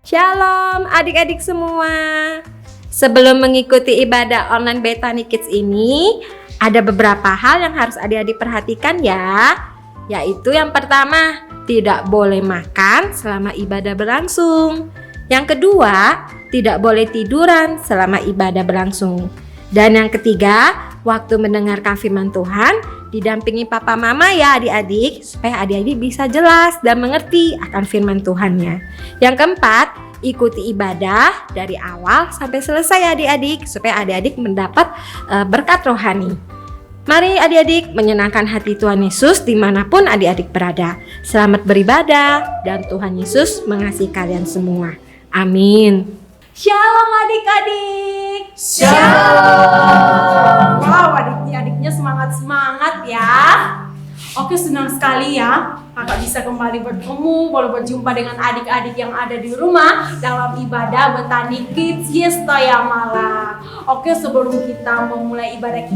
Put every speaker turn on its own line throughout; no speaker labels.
Shalom adik-adik semua. Sebelum mengikuti ibadah online Bethany Kids ini, ada beberapa hal yang harus adik-adik perhatikan ya. Yaitu yang pertama, tidak boleh makan selama ibadah berlangsung. Yang kedua, tidak boleh tiduran selama ibadah berlangsung. Dan yang ketiga, waktu mendengarkan firman Tuhan, didampingi papa mama ya adik-adik, supaya adik-adik bisa jelas dan mengerti akan firman Tuhannya. Yang keempat, ikuti ibadah dari awal sampai selesai adik-adik, supaya adik-adik mendapat berkat rohani. Mari adik-adik menyenangkan hati Tuhan Yesus dimanapun adik-adik berada. Selamat beribadah dan Tuhan Yesus mengasihi kalian semua. Amin.
Shalom adik-adik.
Shalom.
Wow, adik-adiknya semangat-semangat ya. Oke, senang sekali ya kakak bisa kembali bertemu, boleh berjumpa dengan adik-adik yang ada di rumah dalam ibadah Bethany Kids Yestaya Malang. Oke, sebelum kita memulai ibadah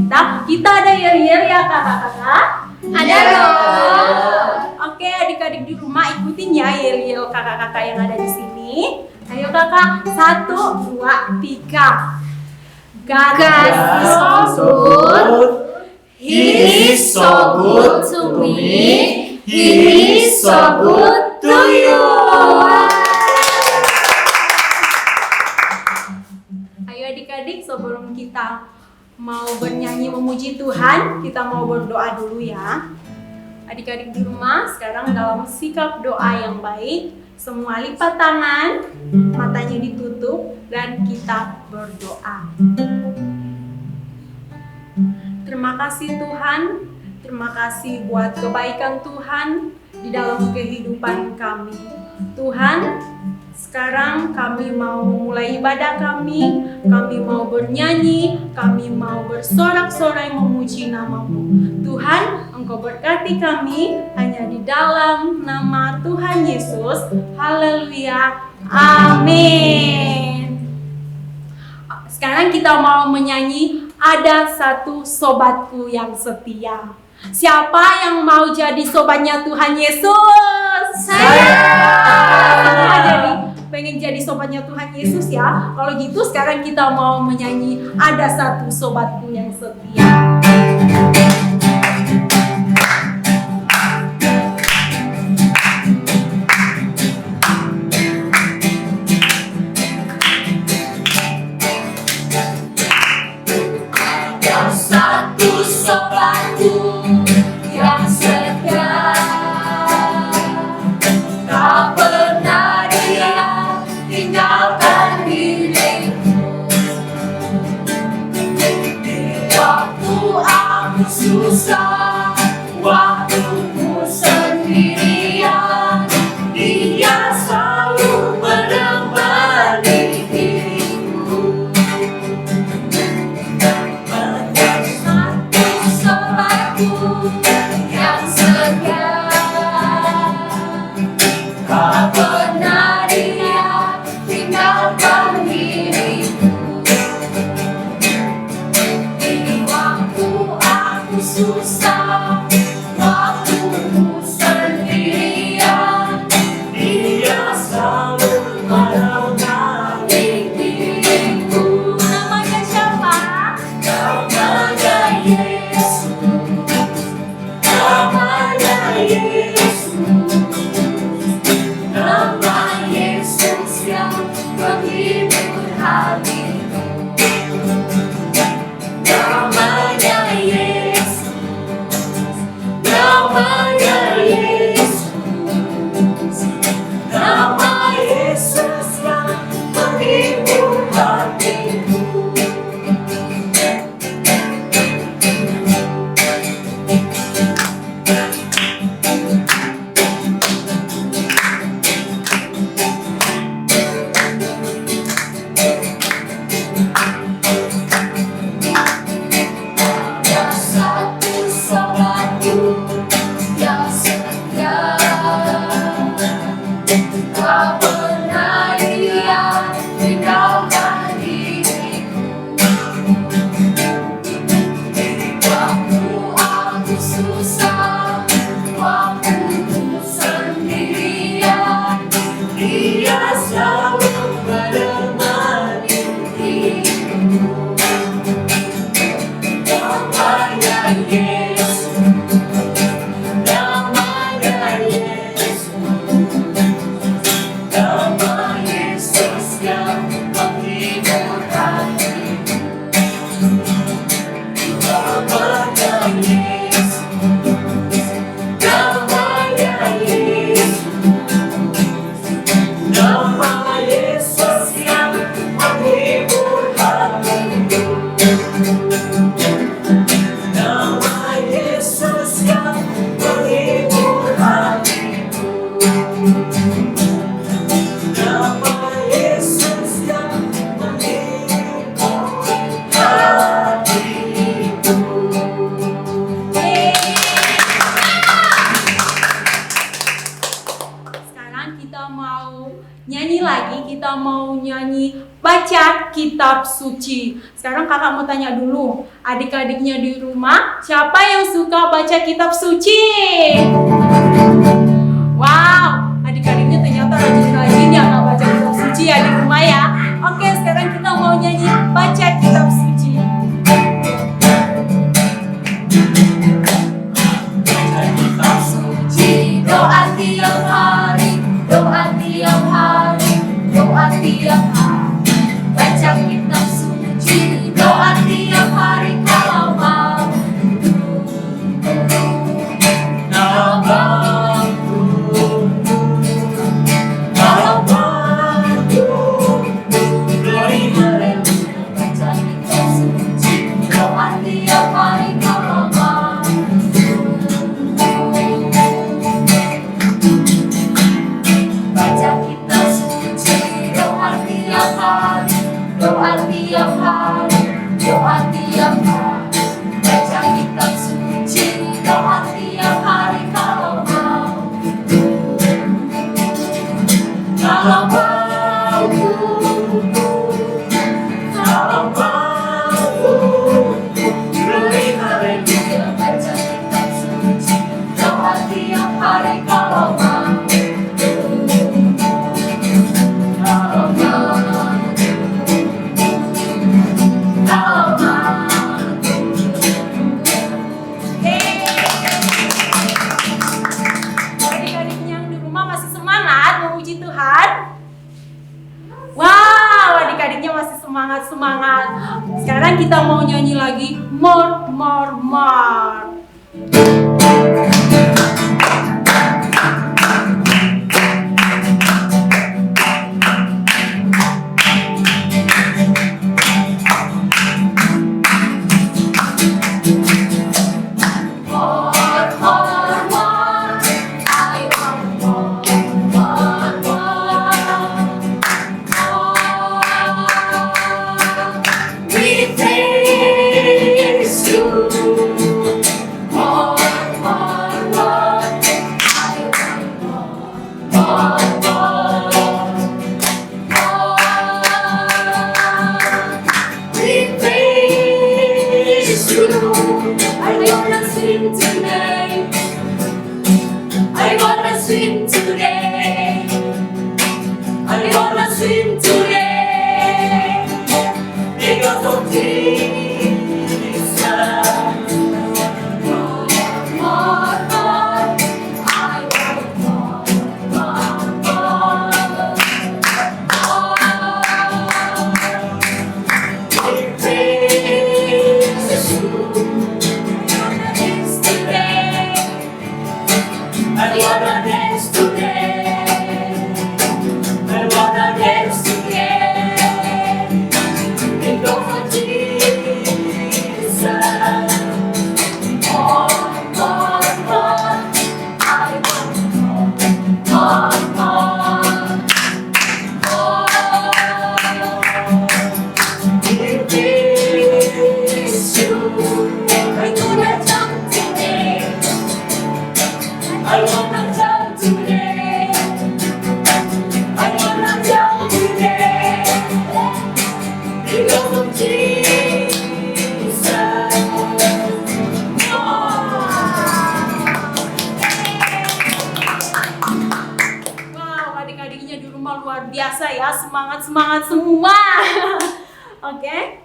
kita ada yel-yel ya kakak-kakak?
Ada dong.
Oke, adik-adik di rumah ikutin ya yel-yel kakak-kakak yang ada di sini. Ayo kakak, 1, 2, 3. God is so good.
He is so good to me. He is so good to you.
Ayo adik-adik, sebelum kita mau bernyanyi memuji Tuhan, kita mau berdoa dulu ya. Adik-adik di rumah sekarang dalam sikap doa yang baik, semua lipat tangan, matanya ditutup, dan kita berdoa. Terima kasih Tuhan, terima kasih buat kebaikan Tuhan di dalam kehidupan kami. Tuhan, sekarang kami mau mulai ibadah kami mau bernyanyi, kami mau bersorak-sorai memuji nama-Mu. Tuhan, Engkau berkati kami hanya di dalam nama Tuhan Yesus. Haleluya. Amin. Sekarang kita mau menyanyi Ada Satu Sobatku Yang Setia. Siapa yang mau jadi sobatnya Tuhan Yesus?
Saya.
Semua pengen jadi sobatnya Tuhan Yesus ya. Kalau gitu sekarang kita mau menyanyi Ada Satu Sobatku Yang Setia.
Satu sobatku yang setia, tak pernah dia tinggalkan diriku. Waktu aku susah, waktuku sendirian, dia selalu menemani diriku. Yang setia, tak pernah dia tinggalkan diriku. Di waktu aku susah, waktuku sendirian, dia selalu menemani diriku.
Namanya siapa?
Namanya Yesus. Namanya Yesus, nama Yesus yang menghibur hatiku. Namanya Yesus, namanya Yesus, nama Yesus yang menghibur hatiku. Ada satu sobatku yang setia.
nyanyi lagi, kita mau nyanyi baca kitab suci. Sekarang kakak mau tanya dulu, adik-adiknya di rumah, siapa yang suka baca kitab suci? Wow, adik-adiknya ternyata rajin-rajin ya nggak baca kitab suci ya di rumah ya. Oke, sekarang kita mau nyanyi baca kitab suci.
Baca kitab suci, doa tiap hari, doa tiap hari, doa tiap hari. Baca kitab suci, doa tiap hari kalau mau. Kalau mampu, kalau mampu, beri haleluya. Baca kitab suci, doa tiap hari kalau mampu. Baca kitab suci, doa tiap hari, doa tiap hari, doa tiap hari. Baca kitab suci, doa tiap hari kalau mau. Kalau mampu, kalau mampu, beri haleluya. Baca kitab suci, doa tiap hari kalau mau. Kalau mampu, kalau mampu.
Adik-adik yang di rumah masih semangat memuji Tuhan? Wow, adik-adiknya masih semangat. Sekarang kita mau nyanyi lagi more, more, more.
More, more, more. I want more, more, more. We praise you. More, more, more. I want more, more, more. We praise you. I wanna sing today. I wanna sing today. I wanna sing today. Because of Jesus. More, more, more. I want more, more, more. We praise you. I wanna dance today. I wanna dance today. Because of Jesus. More, more, more. I want more, more, more. We praise you. I wanna jump today. I wanna jump today. I wanna jump today. Because of Jesus.
Wow, adik-adiknya di rumah luar biasa ya, semangat semua. Oke.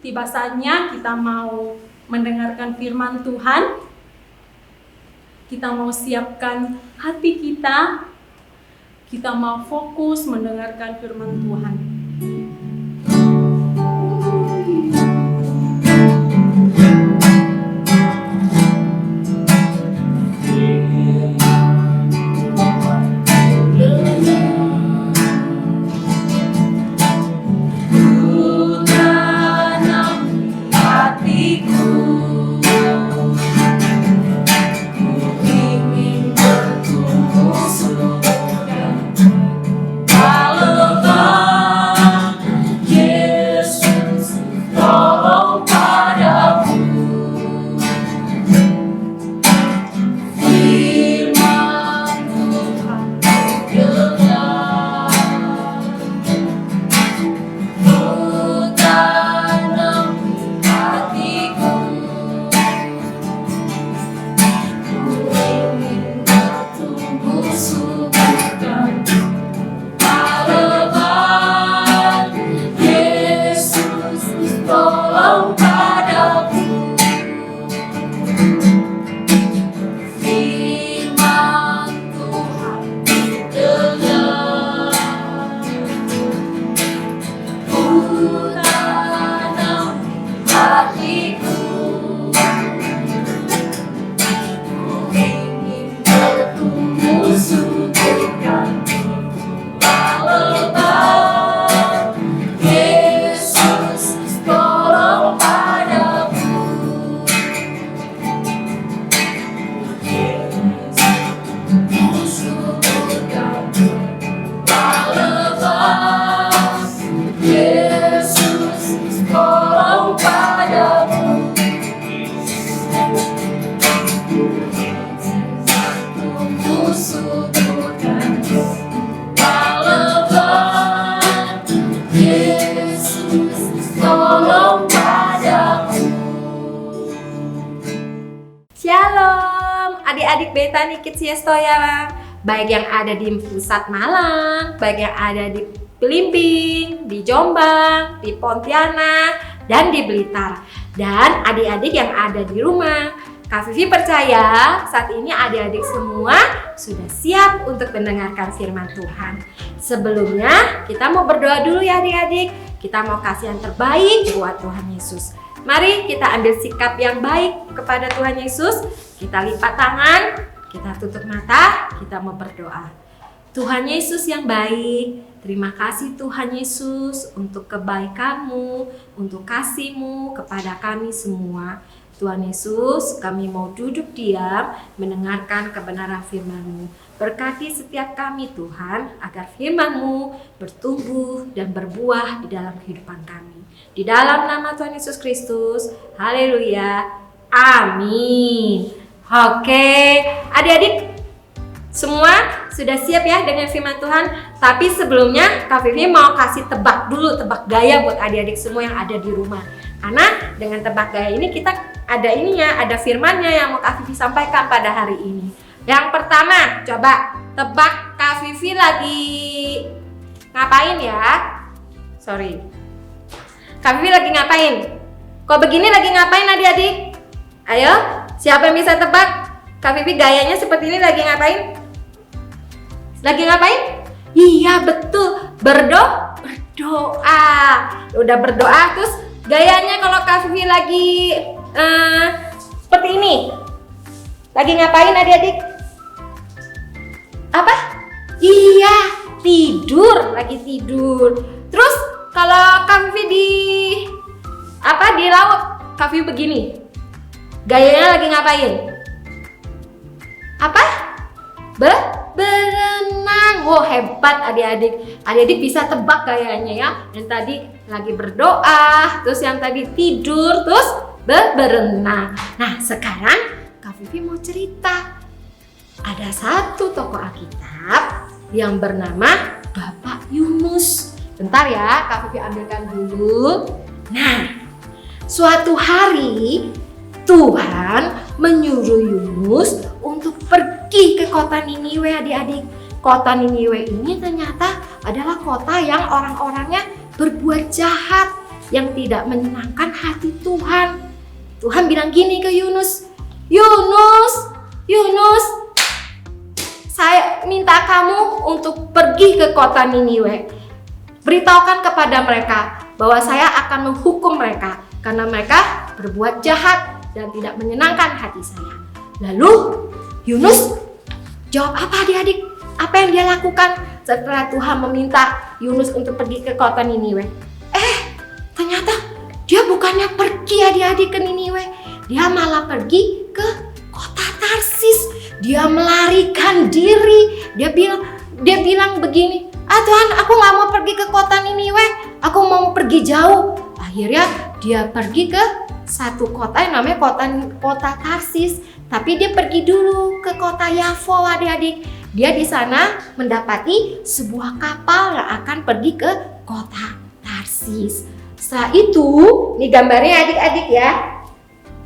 Tiba saatnya kita mau mendengarkan firman Tuhan. Kita mau siapkan hati kita. Kita mau fokus mendengarkan firman Tuhan.
Kalau
adik-adik Bethany Kids Yestoya, baik yang ada di pusat Malang, baik yang ada di Belimbing, di Jombang, di Pontianak, dan di Blitar. Dan adik-adik yang ada di rumah, Kak Vivi percaya saat ini adik-adik semua sudah siap untuk mendengarkan firman Tuhan. Sebelumnya kita mau berdoa dulu ya adik-adik. Kita mau kasih yang terbaik buat Tuhan Yesus. Mari kita ambil sikap yang baik kepada Tuhan Yesus. Kita lipat tangan, kita tutup mata, kita mau berdoa. Tuhan Yesus yang baik, terima kasih Tuhan Yesus untuk kebaikan-Mu, untuk kasih-Mu kepada kami semua. Tuhan Yesus, kami mau duduk diam mendengarkan kebenaran firman-Mu. Berkati setiap kami Tuhan, agar firman-Mu bertumbuh dan berbuah di dalam kehidupan kami. Di dalam nama Tuhan Yesus Kristus, haleluya, amin. Oke, adik-adik semua sudah siap ya dengan firman Tuhan? Tapi sebelumnya Kak Vivi mau kasih tebak dulu, tebak gaya buat adik-adik semua yang ada di rumah. Karena dengan tebak gaya ini kita ada ininya, ada firmannya yang mau Kak Vivi sampaikan pada hari ini. Yang pertama, coba tebak Kak Vivi lagi ngapain ya? Sorry. Kak Vivi lagi ngapain? Kok begini lagi ngapain adik-adik? Ayo, siapa yang bisa tebak? Kak Vivi gayanya seperti ini lagi ngapain? Lagi ngapain? Iya betul, berdoa. Udah berdoa, terus gayanya kalau Kak Vivi lagi seperti ini. Lagi ngapain adik-adik? Apa? Iya, tidur, lagi tidur. Terus kalau Kak Vivi di laut, Kak Vivi begini. Gayanya lagi ngapain? Apa? Berenang. Oh hebat adik-adik. Adik-adik bisa tebak gayanya ya. Yang tadi lagi berdoa, terus yang tadi tidur, terus berenang. Nah sekarang Kak Vivi mau cerita. Ada satu tokoh Alkitab yang bernama Bapak Yunus. Bentar ya, Kak Vivi ambilkan dulu. Nah, suatu hari Tuhan menyuruh Yunus untuk pergi ke kota Niniwe adik-adik. Kota Niniwe ini ternyata adalah kota yang orang-orangnya berbuat jahat, yang tidak menyenangkan hati Tuhan. Tuhan bilang gini ke Yunus, Yunus, saya minta kamu untuk pergi ke kota Niniwe. Beritahukan kepada mereka bahwa saya akan menghukum mereka karena mereka berbuat jahat dan tidak menyenangkan hati saya. Lalu Yunus jawab apa adik-adik? Apa yang dia lakukan setelah Tuhan meminta Yunus untuk pergi ke kota Niniwe? Ternyata dia bukannya pergi adik-adik ke Niniwe, dia malah pergi ke kota Tarsis. Dia melarikan diri. Dia bilang begini, Tuhan, aku gak mau pergi ke kota Niniwe, aku mau pergi jauh. Akhirnya dia pergi ke satu kota yang namanya kota Tarsis. Tapi dia pergi dulu ke kota Yafo adik-adik. Dia di sana mendapati sebuah kapal yang akan pergi ke kota Tarsis. Setelah itu, ini gambarnya adik-adik ya.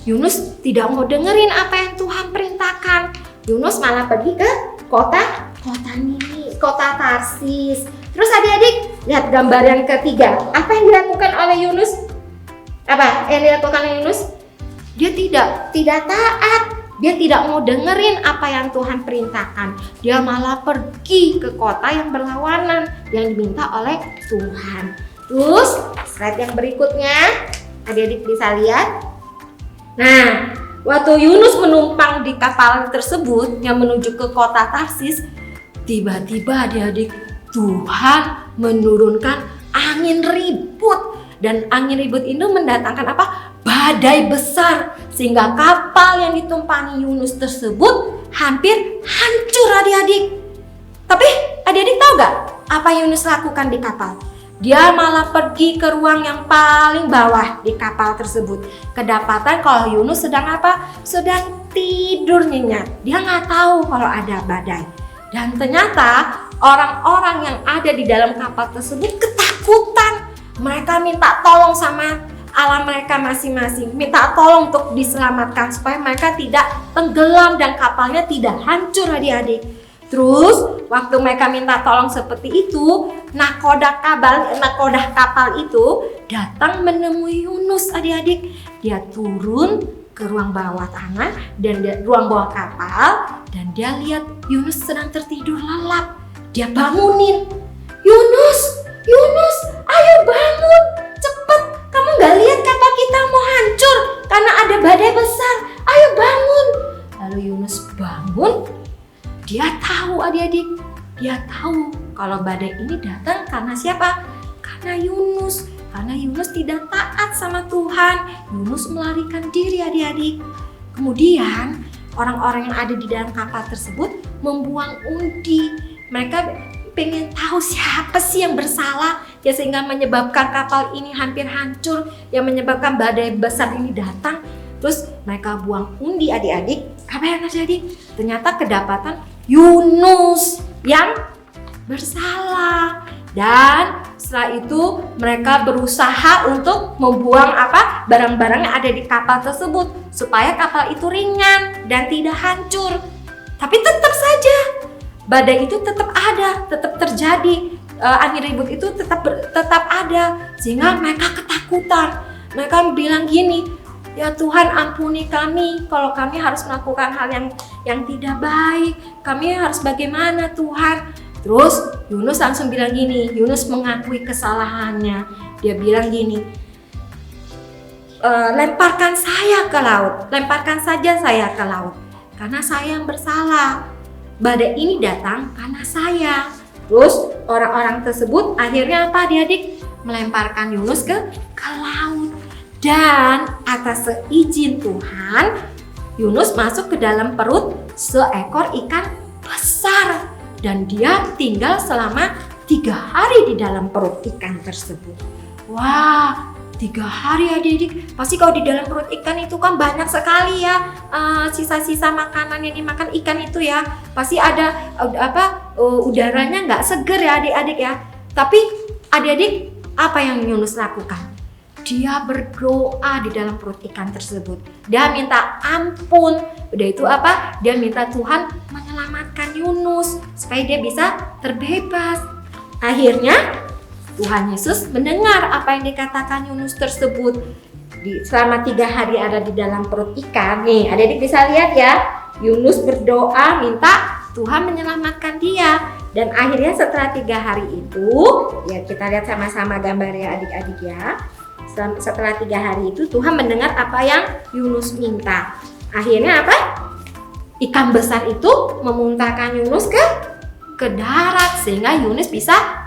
Yunus tidak mau dengerin apa yang Tuhan perintahkan. Yunus malah pergi ke kota Tarsis. Terus adik-adik lihat gambar yang ketiga. Apa yang dilakukan oleh Yunus? Dia tidak taat. Dia tidak mau dengerin apa yang Tuhan perintahkan. Dia malah pergi ke kota yang berlawanan yang diminta oleh Tuhan. Terus slide yang berikutnya, adik-adik bisa lihat. Nah, waktu Yunus menumpang di kapal tersebut yang menuju ke kota Tarsis, tiba-tiba adik-adik Tuhan menurunkan angin ribut. Dan angin ribut ini mendatangkan apa? Badai besar, sehingga kapal yang ditumpangi Yunus tersebut hampir hancur adik-adik. Tapi adik-adik tahu gak apa Yunus lakukan di kapal? Dia malah pergi ke ruang yang paling bawah di kapal tersebut. Kedapatan kalau Yunus sedang apa? Sedang tidur nyenyak. Dia nggak tahu kalau ada badai. Dan ternyata orang-orang yang ada di dalam kapal tersebut ketakutan. Mereka minta tolong sama Allah mereka masing-masing, minta tolong untuk diselamatkan supaya mereka tidak tenggelam dan kapalnya tidak hancur adik-adik. Terus waktu mereka minta tolong seperti itu, nakoda kapal itu datang menemui Yunus adik-adik. Dia turun ke ruang bawah tanah dan ruang bawah kapal, dan dia lihat Yunus sedang tertidur lelap. Dia bangunin, Yunus, ayo bangun, cepet. Kamu gak lihat kapal kita mau hancur karena ada badai besar. Ayo bangun. Lalu Yunus bangun. Dia tahu adik-adik, dia tahu kalau badai ini datang karena siapa? Karena Yunus tidak taat sama Tuhan. Yunus melarikan diri adik-adik. Kemudian orang-orang yang ada di dalam kapal tersebut membuang undi. Mereka pengen tahu siapa sih yang bersalah ya sehingga menyebabkan kapal ini hampir hancur, yang menyebabkan badai besar ini datang. Terus mereka buang undi adik-adik. Apa yang terjadi? Ternyata kedapatan Yunus yang bersalah. Dan setelah itu mereka berusaha untuk membuang barang-barang yang ada di kapal tersebut supaya kapal itu ringan dan tidak hancur. Tapi tetap saja badai itu tetap ada, tetap terjadi. Angin ribut itu tetap ada, sehingga mereka ketakutan. Mereka bilang gini, ya Tuhan, ampuni kami kalau kami harus melakukan hal yang tidak baik. Kami harus bagaimana Tuhan? Terus Yunus langsung bilang gini, Yunus mengakui kesalahannya. Dia bilang gini, lemparkan saya ke laut, lemparkan saja saya ke laut, karena saya yang bersalah. Badai ini datang karena saya. Terus orang-orang tersebut akhirnya apa adik-adik? Melemparkan Yunus ke laut. Dan atas seizin Tuhan, Yunus masuk ke dalam perut seekor ikan besar. Dan dia tinggal selama 3 hari di dalam perut ikan tersebut. Wah, 3 hari adik-adik. Pasti kalau di dalam perut ikan itu kan banyak sekali ya sisa-sisa makanan yang dimakan ikan itu ya. Pasti ada udaranya nggak seger ya adik-adik ya. Tapi adik-adik, apa yang Yunus lakukan? Dia berdoa di dalam perut ikan tersebut. Dia minta ampun. Udah itu dia minta Tuhan menyelamatkan Yunus supaya dia bisa terbebas. Akhirnya Tuhan Yesus mendengar apa yang dikatakan Yunus tersebut. Selama 3 hari ada di dalam perut ikan. Nih adik-adik bisa lihat ya, Yunus berdoa minta Tuhan menyelamatkan dia. Dan akhirnya setelah 3 hari itu, ya kita lihat sama-sama gambarnya adik-adik ya. Setelah 3 hari itu Tuhan mendengar apa yang Yunus minta. Akhirnya ikan besar itu memuntahkan Yunus ke darat sehingga Yunus bisa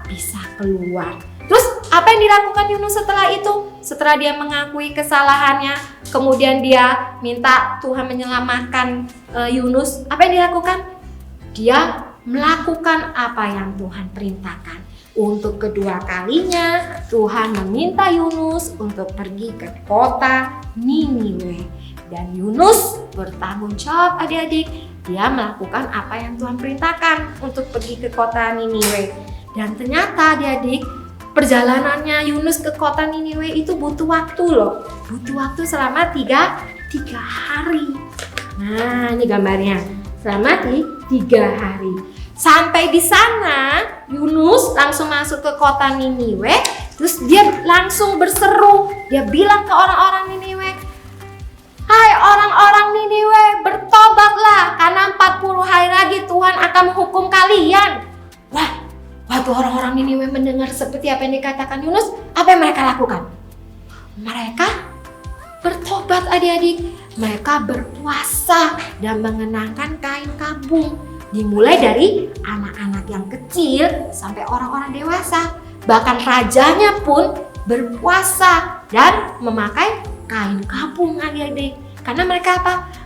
keluar. Terus apa yang dilakukan Yunus setelah itu? Setelah dia mengakui kesalahannya, kemudian dia minta Tuhan menyelamatkan Yunus, apa yang dilakukan? Dia melakukan apa yang Tuhan perintahkan. Untuk kedua kalinya Tuhan meminta Yunus untuk pergi ke kota Niniwe. Dan Yunus bertanggung jawab adik-adik. Dia melakukan apa yang Tuhan perintahkan untuk pergi ke kota Niniwe. Dan ternyata adik-adik, perjalanannya Yunus ke kota Niniwe itu butuh waktu loh. Butuh waktu selama 3 hari. Nah ini gambarnya, selama 3 hari. Sampai di sana Yunus langsung masuk ke kota Niniwe. Terus dia langsung berseru. Dia bilang ke orang-orang Niniwe, hai orang-orang Niniwe, bertobatlah karena 40 hari lagi Tuhan akan menghukum kalian. Wah, waktu orang-orang Niniwe mendengar seperti apa yang dikatakan Yunus, apa yang mereka lakukan? Mereka bertobat adik-adik. Mereka berpuasa dan mengenakan kain kabung. Dimulai dari anak-anak yang kecil sampai orang-orang dewasa. Bahkan rajanya pun berpuasa dan memakai kain kabung adik-adik. Karena mereka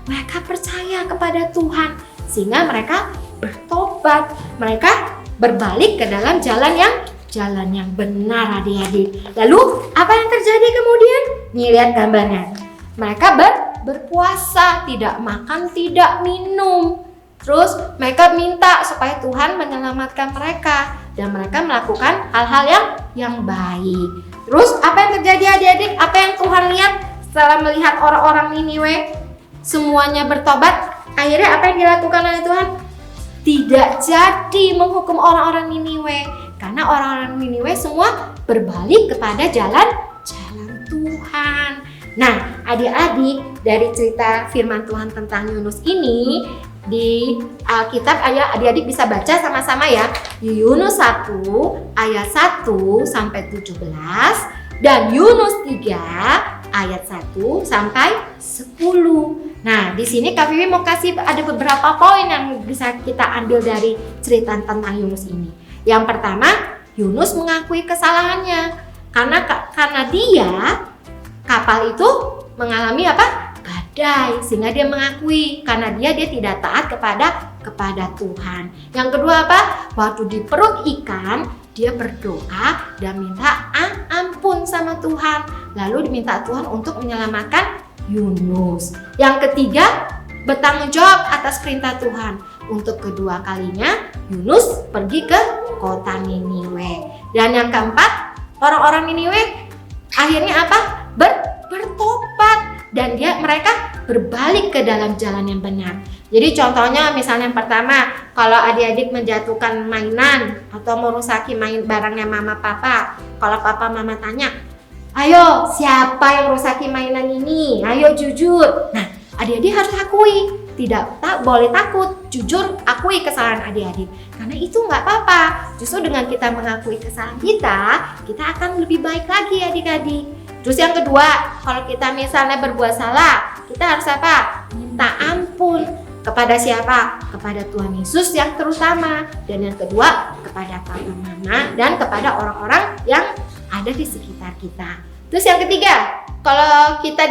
mereka percaya kepada Tuhan. Sehingga mereka bertobat. Mereka berbalik ke dalam jalan yang benar adik-adik. Lalu apa yang terjadi kemudian? Nih lihat gambarnya. Mereka berpuasa, tidak makan, tidak minum. Terus mereka minta supaya Tuhan menyelamatkan mereka dan mereka melakukan hal-hal yang baik. Terus apa yang terjadi adik-adik? Apa yang Tuhan lihat setelah melihat orang-orang Niniwe semuanya bertobat? Akhirnya apa yang dilakukan oleh Tuhan? Tidak jadi menghukum orang-orang Niniwe, karena orang-orang Niniwe semua berbalik kepada jalan Tuhan. Nah, adik-adik, dari cerita firman Tuhan tentang Yunus ini di Alkitab, adik-adik bisa baca sama-sama ya. Yunus 1 ayat 1 sampai 17 dan Yunus 3 ayat 1 sampai 10. Nah, di sini Kak Vivi mau kasih ada beberapa poin yang bisa kita ambil dari cerita tentang Yunus ini. Yang pertama, Yunus mengakui kesalahannya. Karena dia kapal itu mengalami apa? Badai, sehingga dia mengakui karena dia tidak taat kepada Tuhan. Yang kedua apa? Waktu di perut ikan, dia berdoa dan minta ampun sama Tuhan. Lalu diminta Tuhan untuk menyelamatkan Yunus. Yang ketiga, bertanggung jawab atas perintah Tuhan. Untuk kedua kalinya, Yunus pergi ke kota Niniwe. Dan yang keempat, orang-orang Niniwe akhirnya apa? Bertobat dan mereka berbalik ke dalam jalan yang benar. Jadi contohnya misalnya yang pertama, kalau adik-adik menjatuhkan mainan atau merusaki barangnya mama papa, kalau papa mama tanya, ayo siapa yang rusaki mainan ini? Ayo jujur. Nah, adik-adik harus akui, tidak boleh takut, jujur akui kesalahan adik-adik. Karena itu nggak apa-apa. Justru dengan kita mengakui kesalahan kita akan lebih baik lagi adik-adik. Terus yang kedua, kalau kita misalnya berbuat salah, kita harus apa? Minta ampun. Kepada siapa? Kepada Tuhan Yesus yang terutama. Dan yang kedua, kepada papa mama dan kepada orang-orang yang ada di sekitar kita. Terus yang ketiga, kalau kita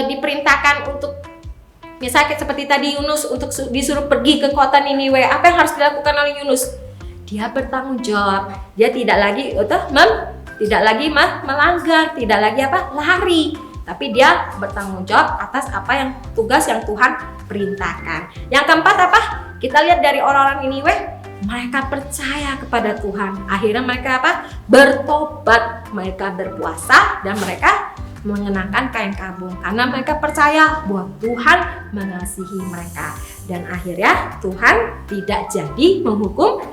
diperintahkan untuk misalnya seperti tadi Yunus untuk disuruh pergi ke kota Niniwe, apa yang harus dilakukan oleh Yunus? Dia bertanggung jawab. Dia tidak lagi melanggar, tidak lagi lari, tapi dia bertanggung jawab atas tugas yang Tuhan perintahkan. Yang keempat apa? Kita lihat dari orang-orang Niniwe, mereka percaya kepada Tuhan. Akhirnya mereka bertobat, mereka berpuasa dan mereka mengenakan kain kabung karena mereka percaya bahwa Tuhan mengasihi mereka. Dan akhirnya Tuhan tidak jadi menghukum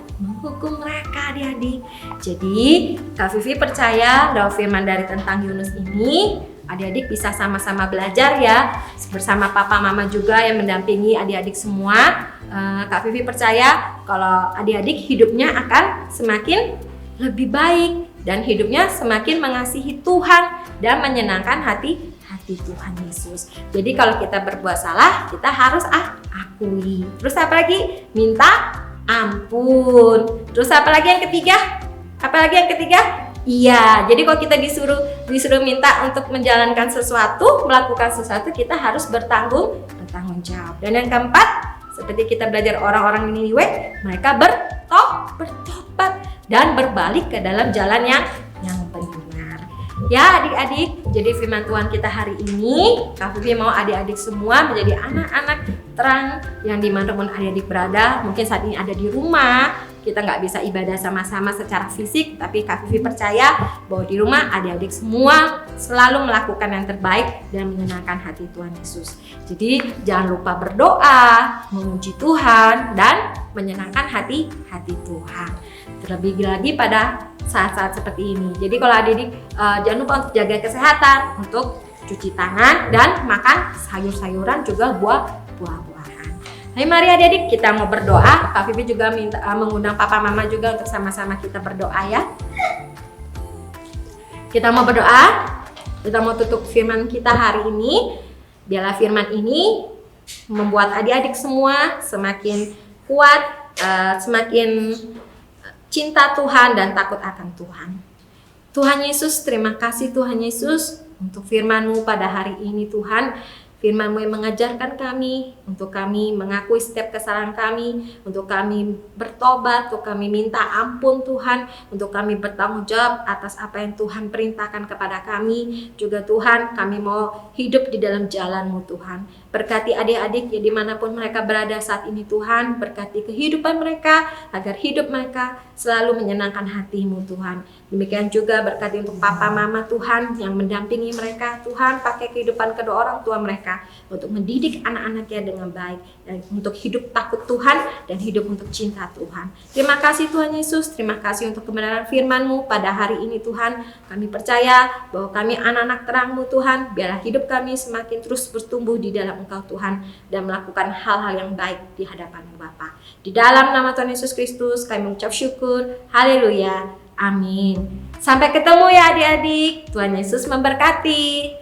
mereka adik-adik. Jadi Kak Vivi percaya bahwa firman dari tentang Yunus ini adik-adik bisa sama-sama belajar ya, bersama papa mama juga yang mendampingi adik-adik semua. Kak Vivi percaya kalau adik-adik hidupnya akan semakin lebih baik dan hidupnya semakin mengasihi Tuhan dan menyenangkan hati Tuhan Yesus. Jadi kalau kita berbuat salah, kita harus akui. Terus apa lagi? Minta ampun. Terus apa lagi yang ketiga? Iya, jadi kalau kita disuruh minta untuk menjalankan sesuatu, melakukan sesuatu, kita harus bertanggung jawab. Dan yang keempat, seperti kita belajar orang-orang Niniwe, mereka bertobat dan berbalik ke dalam jalan yang benar. Ya adik-adik, jadi firman Tuhan kita hari ini, Kak Vivi mau adik-adik semua menjadi anak-anak terang yang dimanapun adik-adik berada. Mungkin saat ini ada di rumah, kita nggak bisa ibadah sama-sama secara fisik, tapi Kak Vivi percaya bahwa di rumah adik-adik semua selalu melakukan yang terbaik dan menyenangkan hati Tuhan Yesus. Jadi jangan lupa berdoa, memuji Tuhan dan menyenangkan hati Tuhan. Terlebih lagi pada saat-saat seperti ini. Jadi kalau adik-adik jangan lupa untuk jaga kesehatan, untuk cuci tangan dan makan sayur-sayuran juga buah-buahan. Hai mari adik-adik kita mau berdoa. Kak Vivi juga mengundang papa mama juga untuk sama-sama kita berdoa ya. Kita mau berdoa. Kita mau tutup firman kita hari ini. Biarlah firman ini membuat adik-adik semua semakin kuat, semakin cinta Tuhan dan takut akan Tuhan. Tuhan Yesus, terima kasih Tuhan Yesus untuk firman-Mu pada hari ini Tuhan. Firman-Mu yang mengajarkan kami, untuk kami mengakui setiap kesalahan kami, untuk kami bertobat, untuk kami minta ampun Tuhan, untuk kami bertanggung jawab atas apa yang Tuhan perintahkan kepada kami. Juga Tuhan, kami mau hidup di dalam jalan-Mu Tuhan. Berkati adik-adik ya dimanapun mereka berada saat ini Tuhan, berkati kehidupan mereka, agar hidup mereka selalu menyenangkan hati-Mu Tuhan. Demikian juga berkati untuk papa mama Tuhan yang mendampingi mereka. Tuhan pakai kehidupan kedua orang tua mereka untuk mendidik anak-anaknya dengan baik dan untuk hidup takut Tuhan dan hidup untuk cinta Tuhan. Terima kasih Tuhan Yesus, terima kasih untuk kebenaran firman-Mu pada hari ini Tuhan. Kami percaya bahwa kami anak-anak terang-Mu Tuhan, biarlah hidup kami semakin terus bertumbuh di dalam Engkau Tuhan dan melakukan hal-hal yang baik di hadapan-Mu Bapa. Di dalam nama Tuhan Yesus Kristus kami mengucap syukur. Haleluya. Amin. Sampai ketemu ya adik-adik. Tuhan Yesus memberkati.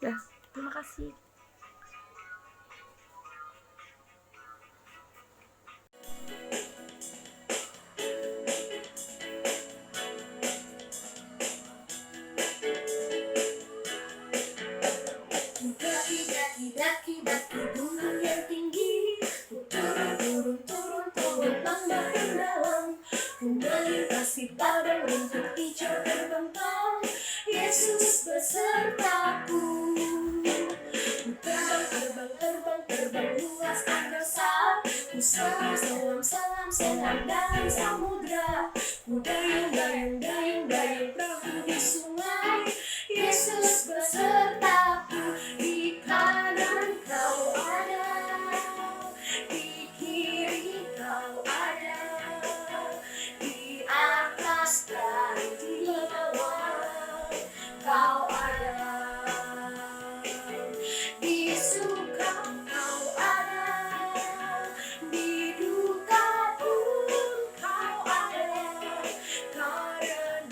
Ya, terima kasih.
Daki-daki gunung yang tinggi, ku turun tambah dalam, ku melintasi padang rumput hijau terbentang, Yesus besertaku. Ku terbang luas angkasa, ku selam dalam samudra, ku dayung perahu di sungai, Yesus besertaku. Di kanan kau ada, di kiri kau ada, di atas dan di bawah kau ada, di suka kau ada, di duka pun kau ada, karena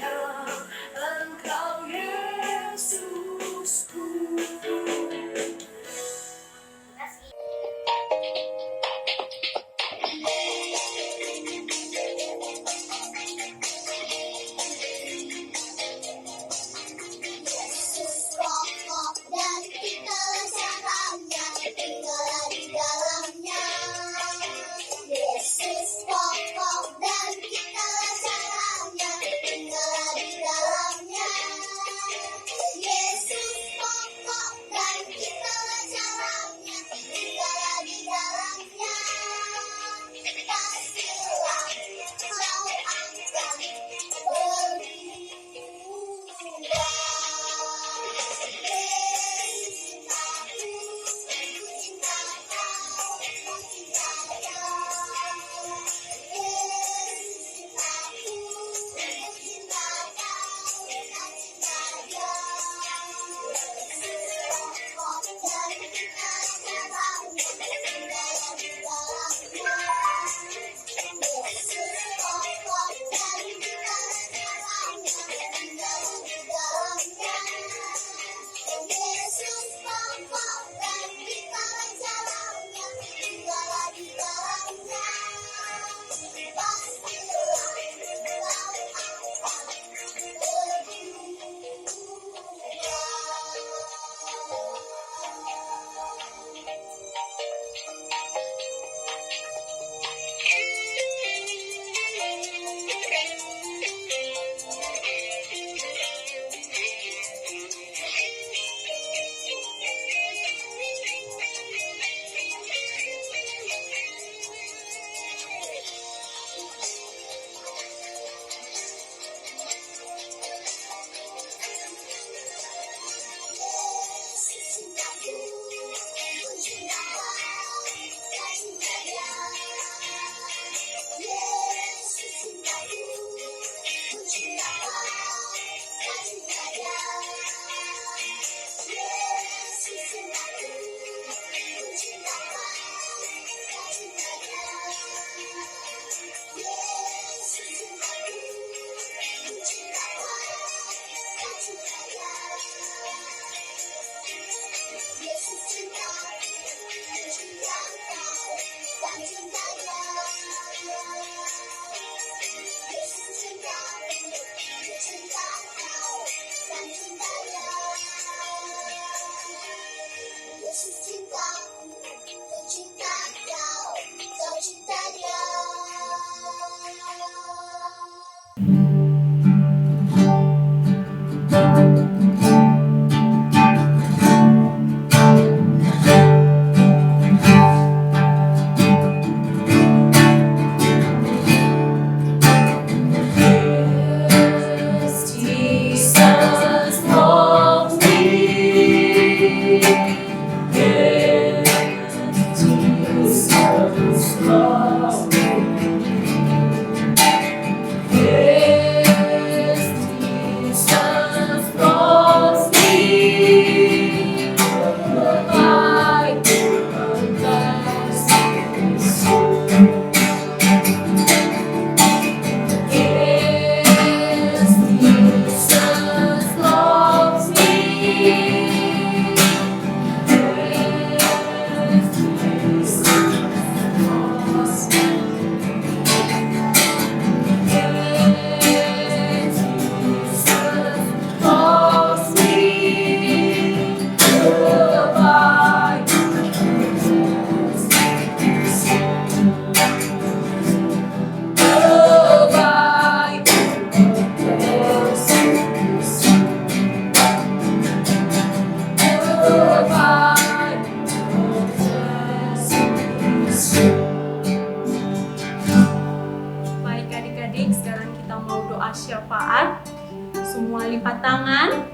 mau doa syafaat. Semua lipat tangan,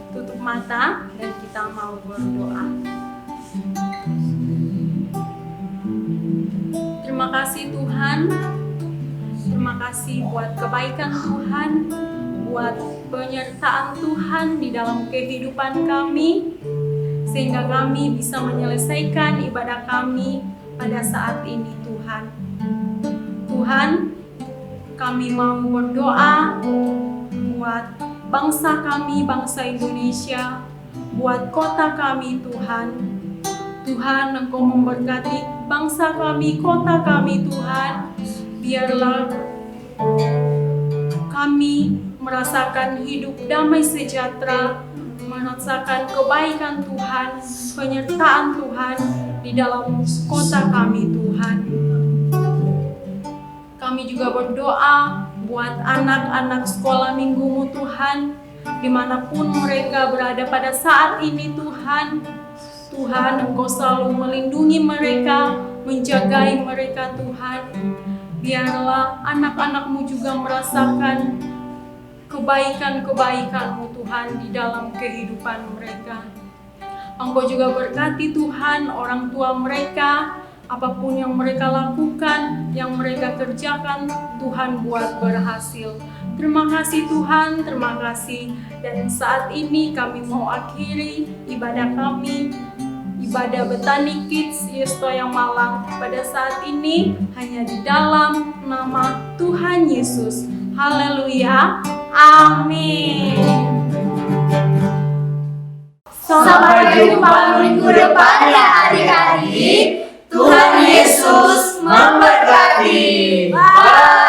tutup mata, dan kita mau berdoa. Terima kasih Tuhan. Terima kasih buat kebaikan Tuhan, buat penyertaan Tuhan di dalam kehidupan kami, sehingga kami bisa menyelesaikan ibadah kami pada saat ini Tuhan. Tuhan, kami mau berdoa buat bangsa kami, bangsa Indonesia, buat kota kami Tuhan. Tuhan, Engkau memberkati bangsa kami, kota kami Tuhan. Biarlah kami merasakan hidup damai sejahtera, merasakan kebaikan Tuhan, penyertaan Tuhan di dalam kota kami Tuhan. Kami juga berdoa buat anak-anak sekolah minggumu Tuhan, dimanapun mereka berada pada saat ini Tuhan. Tuhan, Engkau selalu melindungi mereka, menjagai mereka Tuhan. Biarlah anak-anak-Mu juga merasakan kebaikan-kebaikan-Mu Tuhan di dalam kehidupan mereka. Engkau juga berkati Tuhan orang tua mereka, apapun yang mereka lakukan, yang mereka kerjakan, Tuhan buat berhasil. Terima kasih Tuhan, terima kasih. Dan saat ini kami mau akhiri ibadah kami, ibadah Betani Kids Yesto yang Malang pada saat ini hanya di dalam nama Tuhan Yesus. Haleluya, amin.
Sampai jumpa minggu depan ya adik-adik. Tuhan Yesus memberkati. Bye.